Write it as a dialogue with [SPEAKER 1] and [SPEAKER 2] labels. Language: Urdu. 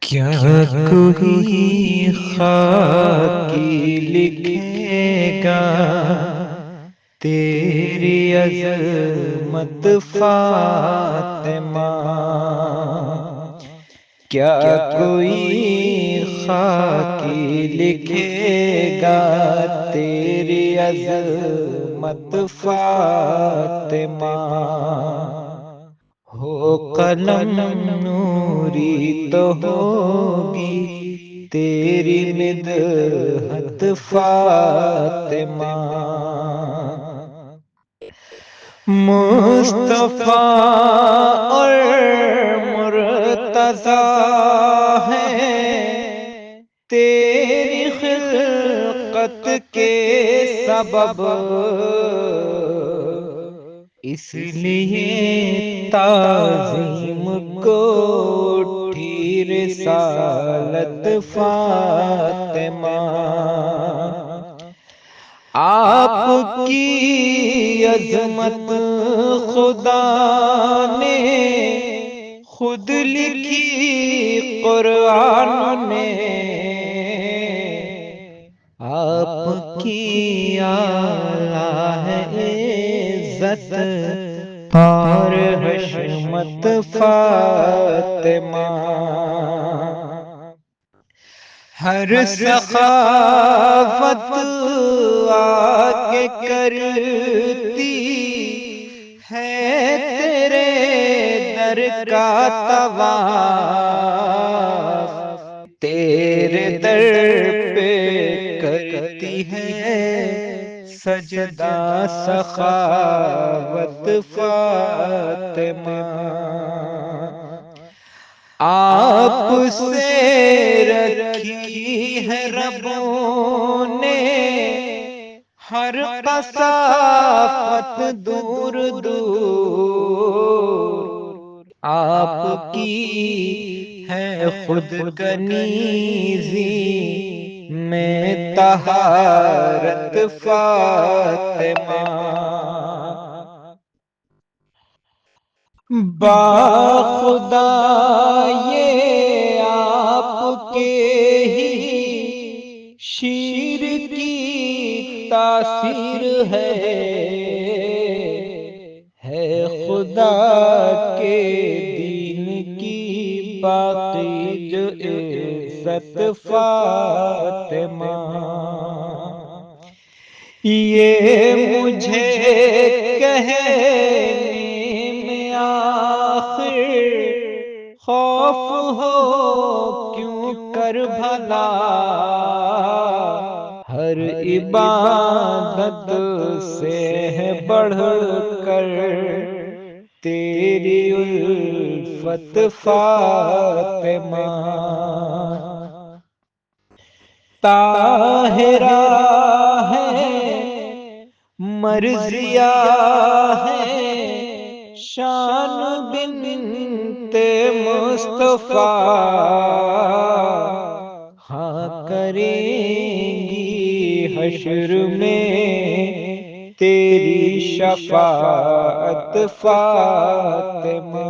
[SPEAKER 1] کیا کوئی خاکی لکھے گا تیری عظمت فاطمہ؟ کیا کوئی خاکی لکھے گا تیری عظمت فاطمہ؟ ہو قلم نوری تو ہوگی تیری مدحت فاطمہ۔ مصطفیٰ اور مرتضیٰ ہیں تیری خلقت کے سبب، اس لیے تعظیم کو اٹھی رسالت فاطمہ۔ آپ کی عظمت خدا نے خود لکھی قرآن میں، آپ کی اعلیٰ ہے عزت اور حشمت فاطمہ۔ ہر سخاوت آگے کرتی ہے تیرے در کا طواف، تیرے در پہ کرتی ہے سجدہ سخاوت فاطمہ۔ آپ سے رکھی ہے ربوں نے ہر کثافت دور دور، آپ کی ہے خود کنیزی میں طہارت فاطمہ۔ با خدا یہ آپ کے ہی شیر کی تاثیر ہے خدا کے دین کی باقی جو عزت فاطمہ۔ یہ مجھے کہنے میں آخر خوف ہو کیوں کر بھلا، ہر عبادت سے ہے بڑھ کر تیری الفت فاطمہ۔ طاہرہ ہے مرضیہ ہے شان بنت مصطفیٰ، ہاں کریں گی حشر میں تیری شفاعت فاطمہ۔